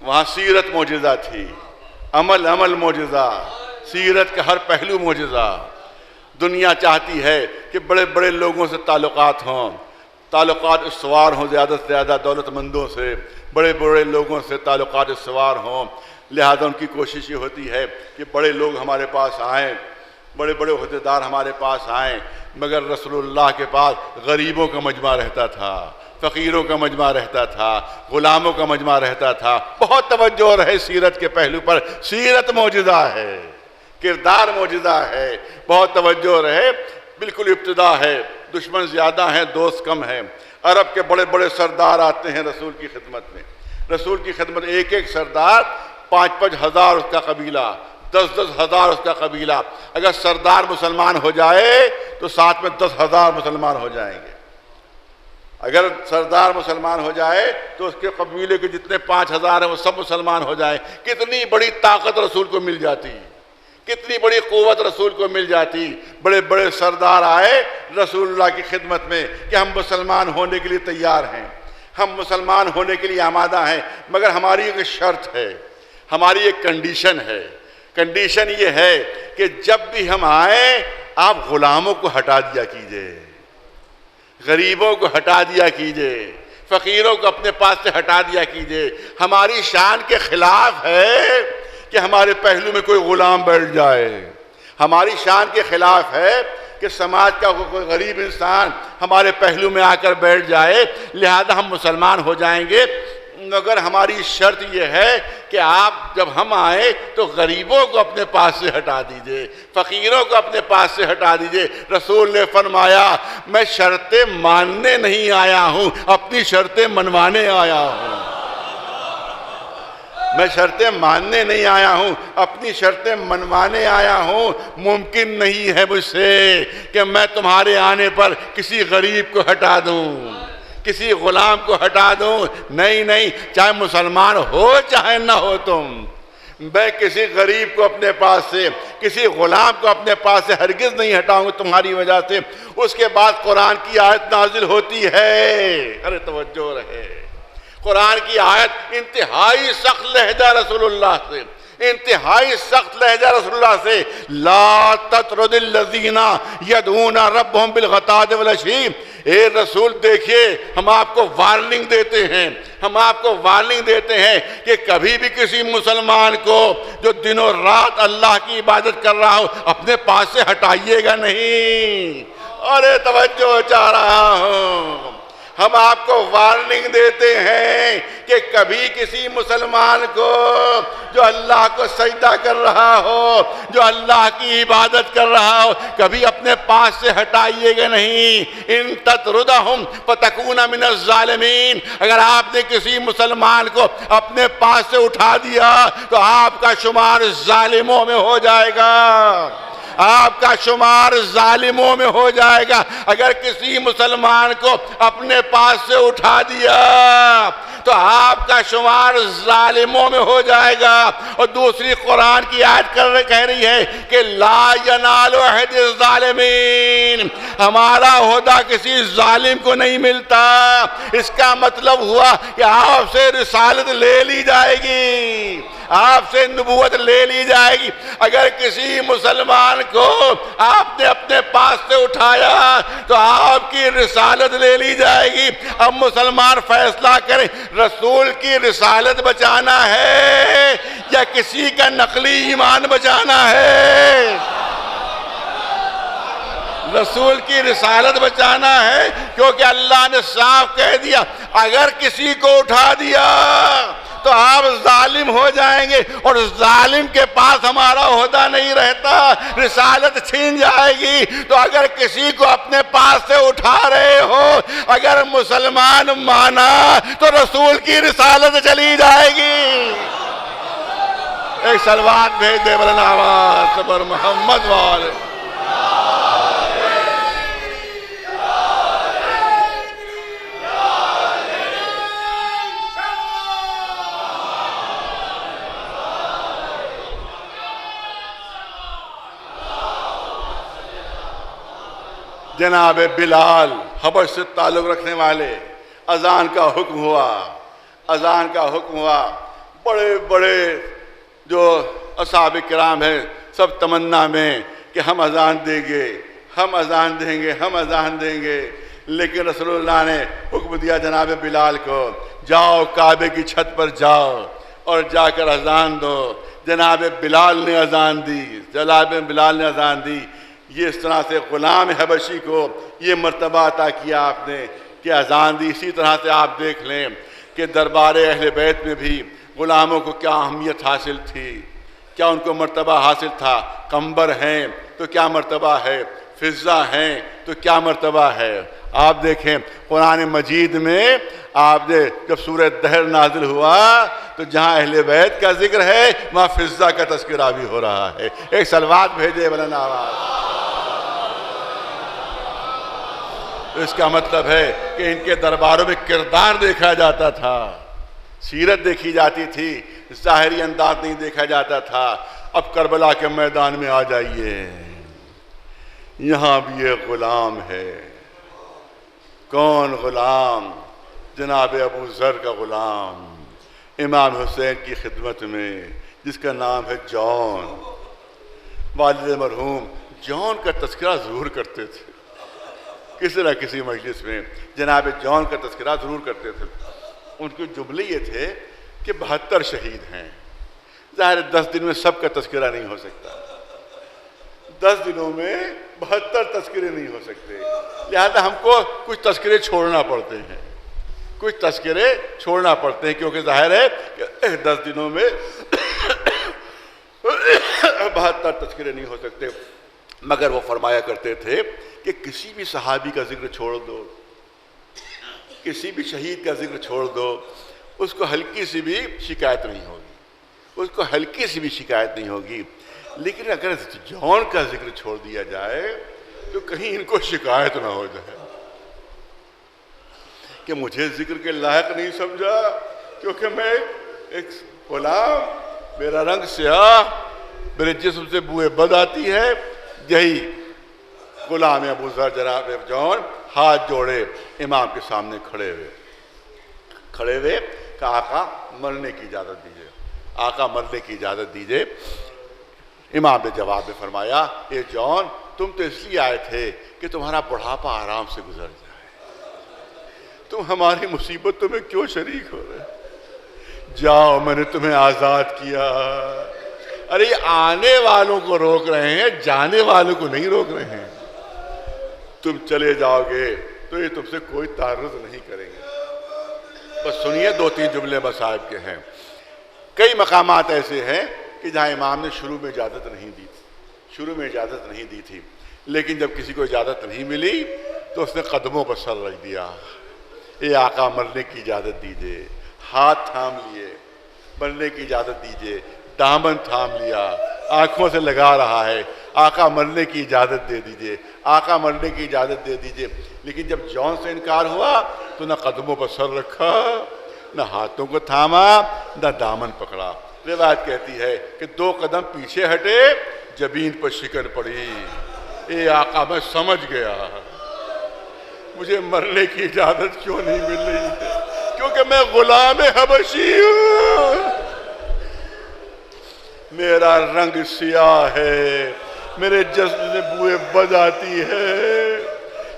وہاں سیرت معجزہ تھی، عمل معجزہ، سیرت کا ہر پہلو معجزہ۔ دنیا چاہتی ہے کہ بڑے بڑے لوگوں سے تعلقات ہوں، تعلقات استوار ہوں، زیادہ سے زیادہ دولت مندوں سے، بڑے بڑے لوگوں سے تعلقات استوار ہوں، لہذا ان کی کوشش یہ ہوتی ہے کہ بڑے لوگ ہمارے پاس آئیں، بڑے بڑے عہدیدار ہمارے پاس آئیں، مگر رسول اللہ کے پاس غریبوں کا مجمع رہتا تھا، فقیروں کا مجمع رہتا تھا، غلاموں کا مجمع رہتا تھا۔ بہت توجہ رہے سیرت کے پہلو پر، سیرت معجزہ ہے، کردار معجزہ ہے، بہت توجہ رہے۔ بالکل ابتدا ہے، دشمن زیادہ ہیں، دوست کم ہیں۔ عرب کے بڑے بڑے سردار آتے ہیں رسول کی خدمت میں، رسول کی خدمت، ایک ایک سردار 5-5 ہزار اس کا قبیلہ، 10-10 ہزار اس کا قبیلہ۔ اگر سردار مسلمان ہو جائے تو ساتھ میں 10,000 مسلمان ہو جائیں گے۔ اگر سردار مسلمان ہو جائے تو اس کے قبیلے کے جتنے 5,000 ہیں وہ سب مسلمان ہو جائیں۔ کتنی بڑی طاقت رسول کو مل جاتی، کتنی بڑی قوت رسول کو مل جاتی۔ بڑے بڑے سردار آئے رسول اللہ کی خدمت میں کہ ہم مسلمان ہونے کے لیے تیار ہیں، ہم مسلمان ہونے کے لیے آمادہ ہیں، مگر ہماری ایک شرط ہے، ہماری ایک کنڈیشن ہے۔ کنڈیشن یہ ہے کہ جب بھی ہم آئیں آپ غلاموں کو ہٹا دیا کیجئے، غریبوں کو ہٹا دیا کیجئے، فقیروں کو اپنے پاس سے ہٹا دیا کیجئے۔ ہماری شان کے خلاف ہے کہ ہمارے پہلو میں کوئی غلام بیٹھ جائے، ہماری شان کے خلاف ہے کہ سماج کا کوئی غریب انسان ہمارے پہلو میں آ کر بیٹھ جائے، لہذا ہم مسلمان ہو جائیں گے، مگر ہماری شرط یہ ہے کہ آپ جب ہم آئیں تو غریبوں کو اپنے پاس سے ہٹا دیجئے، فقیروں کو اپنے پاس سے ہٹا دیجئے۔ رسول نے فرمایا میں شرطیں ماننے نہیں آیا ہوں، اپنی شرطیں منوانے آیا ہوں۔ میں شرطیں ماننے نہیں آیا ہوں، اپنی شرطیں منوانے آیا ہوں۔ ممکن نہیں ہے مجھ سے کہ میں تمہارے آنے پر کسی غریب کو ہٹا دوں، کسی غلام کو ہٹا دوں۔ نہیں، چاہے مسلمان ہو چاہے نہ ہو تم، میں کسی غریب کو اپنے پاس سے، کسی غلام کو اپنے پاس سے ہرگز نہیں ہٹاؤں گا تمہاری وجہ سے۔ اس کے بعد قرآن کی آیت نازل ہوتی ہے، ارے توجہ رہے، قرآن کی آیت انتہائی سخت لہجہ رسول اللہ سے، انتہائی سخت لہجہ رسول اللہ سے، لا تطرد الذین یدعون ربهم بالغداۃ والعشی۔ اے رسول دیکھیے ہم آپ کو وارننگ دیتے ہیں، ہم آپ کو وارننگ دیتے ہیں کہ کبھی بھی کسی مسلمان کو جو دن و رات اللہ کی عبادت کر رہا ہو اپنے پاس سے ہٹائیے گا نہیں۔ ارے توجہ چاہ رہا ہوں، ہم آپ کو وارننگ دیتے ہیں کہ کبھی کسی مسلمان کو جو اللہ کو سجدہ کر رہا ہو، جو اللہ کی عبادت کر رہا ہو، کبھی اپنے پاس سے ہٹائیے گا نہیں۔ ان تطردہم فتکون من الظالمین، اگر آپ نے کسی مسلمان کو اپنے پاس سے اٹھا دیا تو آپ کا شمار ظالموں میں ہو جائے گا، آپ کا شمار ظالموں میں ہو جائے گا۔ اگر کسی مسلمان کو اپنے پاس سے اٹھا دیا تو آپ کا شمار ظالموں میں ہو جائے گا۔ اور دوسری قرآن کی آیت کہہ رہی ہے کہ لا ینال عہد الظالمین، ہمارا عہدہ کسی ظالم کو نہیں ملتا۔ اس کا مطلب ہوا کہ آپ سے رسالت لے لی جائے گی، آپ سے نبوت لے لی جائے گی۔ اگر کسی مسلمان کو آپ نے اپنے پاس سے اٹھایا تو آپ کی رسالت لے لی جائے گی۔ اب مسلمان فیصلہ کریں، رسول کی رسالت بچانا ہے یا کسی کا نقلی ایمان بچانا ہے؟ رسول کی رسالت بچانا ہے، کیونکہ اللہ نے صاف کہہ دیا اگر کسی کو اٹھا دیا تو آپ ظالم ہو جائیں گے، اور ظالم کے پاس ہمارا عہدہ نہیں رہتا، رسالت چھین جائے گی۔ تو اگر کسی کو اپنے پاس سے اٹھا رہے ہو، اگر مسلمان مانا تو رسول کی رسالت چلی جائے گی۔ ایک صلوات بھیج دے بلند آواز سے پر محمد والے۔ جناب بلال حبش سے تعلق رکھنے والے، اذان کا حکم ہوا، اذان کا حکم ہوا۔ بڑے بڑے جو اصحاب کرام ہیں سب تمنا میں کہ ہم اذان دیں گے، ہم اذان دیں گے، ہم اذان دیں گے، لیکن رسول اللہ نے حکم دیا جناب بلال کو، جاؤ کعبے کی چھت پر جاؤ اور جا کر اذان دو۔ جناب بلال نے اذان دی، جناب بلال نے اذان دی۔ یہ اس طرح سے غلام حبشی کو یہ مرتبہ عطا کیا آپ نے کہ اذان دی۔ اسی طرح سے آپ دیکھ لیں کہ دربار اہل بیت میں بھی غلاموں کو کیا اہمیت حاصل تھی، کیا ان کو مرتبہ حاصل تھا۔ قمبر ہیں تو کیا مرتبہ ہے، فضہ ہیں تو کیا مرتبہ ہے۔ آپ دیکھیں قرآن مجید میں آپ نے جب سورہ دہر نازل ہوا تو جہاں اہل بیت کا ذکر ہے وہاں فضہ کا تذکرہ بھی ہو رہا ہے۔ ایک صلوات بھیجے بلند آواز۔ اس کا مطلب ہے کہ ان کے درباروں میں کردار دیکھا جاتا تھا، سیرت دیکھی جاتی تھی، ظاہری انداز نہیں دیکھا جاتا تھا۔ اب کربلا کے میدان میں آ جائیے، یہاں بھی ایک غلام ہے۔ کون غلام؟ جناب ابو ذر کا غلام، امام حسین کی خدمت میں، جس کا نام ہے جون۔ والد مرحوم جون کا تذکرہ ضرور کرتے تھے، کسی نہ کسی مجلس میں جناب جون کا تذکرہ ضرور کرتے تھے۔ ان کے جملے یہ تھے کہ 72 شہید ہیں۔ ظاہر 10 دن میں سب کا تذکرہ نہیں ہو سکتا، 10 دنوں میں 72 تذکرے نہیں ہو سکتے، لہذا ہم کو کچھ تذکرے چھوڑنا پڑتے ہیں، کچھ تذکرے چھوڑنا پڑتے ہیں، کیونکہ ظاہر ہے کہ 10 دنوں میں 72 تذکرے نہیں ہو سکتے۔ مگر وہ فرمایا کرتے تھے کہ کسی بھی صحابی کا ذکر چھوڑ دو، کسی بھی شہید کا ذکر چھوڑ دو، اس کو ہلکی سی بھی شکایت نہیں ہوگی، اس کو ہلکی سی بھی شکایت نہیں ہوگی۔ لیکن اگر جون کا ذکر چھوڑ دیا جائے تو کہیں ان کو شکایت نہ ہو جائے کہ مجھے ذکر کے لائق نہیں سمجھا کیونکہ میں ایک غلام، میرا رنگ سیاہ، میرے جسم سے بوئے بد آتی ہے۔ یہی غلام ابو ذر جناب جون ہاتھ جوڑے امام کے سامنے کھڑے ہوئے کہ آقا مرنے کی اجازت دیجئے، آقا مرنے کی اجازت دیجئے۔ امام نے جواب میں فرمایا، اے جون تم تو اس لیے آئے تھے کہ تمہارا بڑھاپا آرام سے گزر جائے، تم ہماری مصیبتوں میں کیوں شریک ہو رہے؟ جاؤ، میں نے تمہیں آزاد کیا۔ ارے آنے والوں کو روک رہے ہیں، جانے والوں کو نہیں روک رہے ہیں۔ تم چلے جاؤ گے تو یہ تم سے کوئی تعرض نہیں کریں گے۔ بس سنیے 2-3 جملے مصائب کے ہیں۔ کئی مقامات ایسے ہیں کہ جہاں امام نے شروع میں اجازت نہیں دی تھی، لیکن جب کسی کو اجازت نہیں ملی تو اس نے قدموں پر سر رکھ دیا، اے آقا مرنے کی اجازت دیجئے، ہاتھ تھام لیے، مرنے کی اجازت دیجئے، دامن تھام لیا، آنکھوں سے لگا رہا ہے، آقا مرنے کی اجازت دے دیجئے، آقا مرنے کی اجازت دے دیجئے۔ لیکن جب جون سے انکار ہوا تو نہ قدموں پر سر رکھا، نہ ہاتھوں کو تھاما، نہ دامن پکڑا۔ روایت کہتی ہے کہ 2 قدم پیچھے ہٹے، جبین پر شکن پڑی، اے آقا میں سمجھ گیا مجھے مرنے کی اجازت کیوں نہیں مل رہی ہے، کیونکہ میں غلام حبشی ہوں، میرا رنگ سیاہ ہے، میرے جسم سے بوئے بد آتی ہے،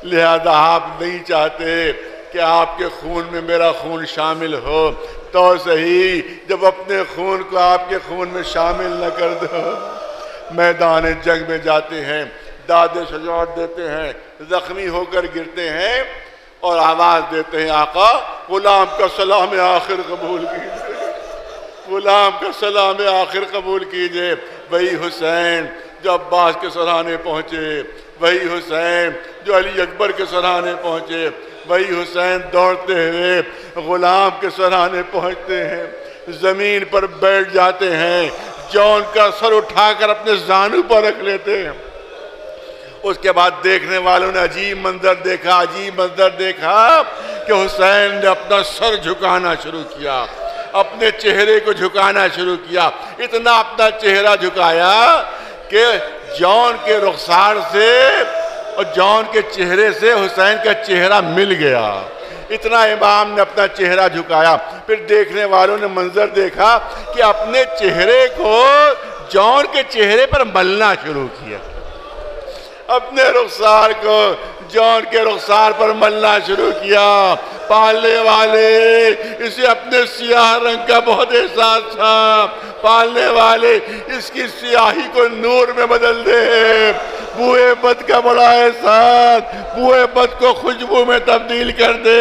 لہذا آپ نہیں چاہتے کہ آپ کے خون میں میرا خون شامل ہو تو صحیح، جب اپنے خون کو آپ کے خون میں شامل نہ کر دو۔ میدان جنگ میں جاتے ہیں، داد شجاعت دیتے ہیں، زخمی ہو کر گرتے ہیں اور آواز دیتے ہیں آقا غلام کا سلام آخر قبول کیجئے، غلام کا سلام آخر قبول کیجئے۔ وہی حسین جو عباس کے سرانے پہنچے، وہی حسین جو علی اکبر کے سرانے پہنچے، وہی حسین دوڑتے ہوئے غلام کے سرانے پہنچتے ہیں، زمین پر بیٹھ جاتے ہیں، جون کا سر اٹھا کر اپنے زانو پر رکھ لیتے ہیں۔ اس کے بعد دیکھنے والوں نے عجیب منظر دیکھا کہ حسین نے اپنا سر جھکانا شروع کیا، اپنے چہرے کو جھکانا شروع کیا، اتنا اپنا چہرہ جھکایا کہ جون کے رخسار سے اور جون کے چہرے سے حسین کا چہرہ مل گیا، اتنا امام نے اپنا چہرہ جھکایا۔ پھر دیکھنے والوں نے منظر دیکھا کہ اپنے چہرے کو جون کے چہرے پر ملنا شروع کیا، اپنے رخسار کو جون کے رخسار پر ملنا شروع کیا۔ پالنے والے اسے اپنے سیاہ رنگ کا بہت احساس تھا، پالنے والے اس کی سیاہی کو نور میں بدل دے، بوئے بد کا بڑا احساس بوئے بد کو خوشبو میں تبدیل کر دے۔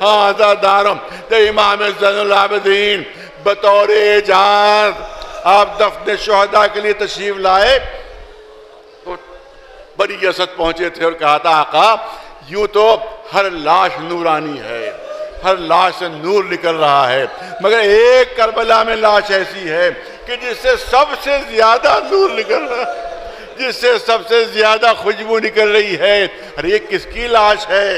ہاذا دارم، تو امام زین العابدین بطور اعجاز آپ دفن شہداء کے لیے تشریف لائے تو بڑی اسد پہنچے تھے اور کہا تھا آقا یوں تو ہر لاش نورانی ہے، ہر لاش سے نور نکل رہا ہے، مگر ایک کربلا میں لاش ایسی ہے کہ جس سے سب سے زیادہ نور نکل رہا ہے، جس سے سب سے زیادہ خوشبو نکل رہی ہے، ارے یہ کس کی لاش ہے؟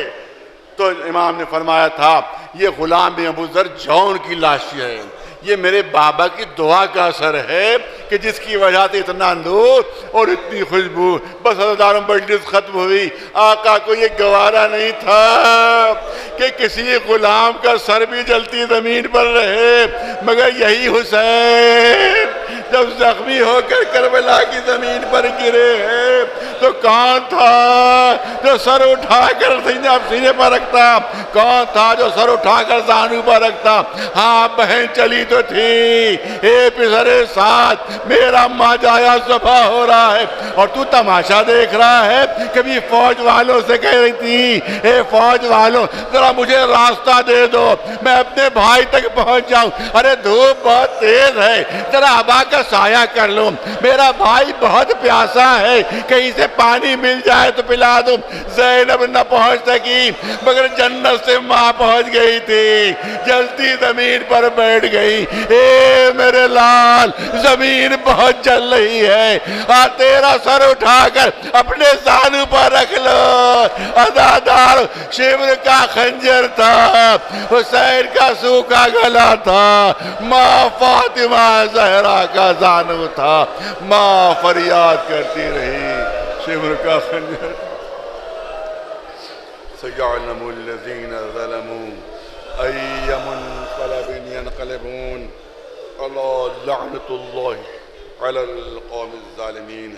تو امام نے فرمایا تھا یہ غلام بن ابو ذر جون کی لاش ہے، یہ میرے بابا کی دعا کا اثر ہے کہ جس کی وجہ سے اتنا نور اور اتنی خوشبو۔ بس حضرت مجلس ختم ہوئی، آقا کو یہ گوارا نہیں تھا کہ کسی غلام کا سر بھی جلتی زمین پر رہے، مگر یہی حسین جب زخمی ہو کر کربلا کی زمین پر گرے ہیں تو کون تھا جو سر اٹھا کر سینے پر رکھتا، کون تھا جو سر اٹھا کر زانو پر رکھتا؟ ہاں بہن چلی تو تھی، اے پسرے ساتھ میرا ماں جایا صفا ہو رہا ہے اور تو تماشا دیکھ رہا ہے۔ کبھی فوج والوں سے کہہ رہی تھی اے فوج والوں ذرا مجھے راستہ دے دو میں اپنے بھائی تک پہنچ جاؤں، ارے دھوپ بہت تیز ہے ذرا ہوا کا سایہ کر لوں، میرا بھائی بہت پیاسا ہے کہیں سے پانی مل جائے تو پلا دوں۔ زینب نہ پہنچ سکی مگر جنت سے ماں پہنچ گئی تھی، جلتی زمین پر بیٹھ گئی، اے میرے لال زمین بہت جل رہی ہے، تیرا سر اٹھا کر اپنے زانو پر رکھ لو۔ عزادار شمر کا خنجر تھا، حسین کا سوکھا گلا تھا، ماں فاطمہ زہرا کا زانو تھا، ماں فریاد کرتی رہی شمر کا خنجر۔ سَيَعْلَمُ الَّذِينَ ظَلَمُوا أَيَّ مُنقَلَبٍ يَنقَلِبُونَ أَلَا لَعْنَةُ اللَّهِ عَلَى الْقَوْمِ الظَّالِمِينَ۔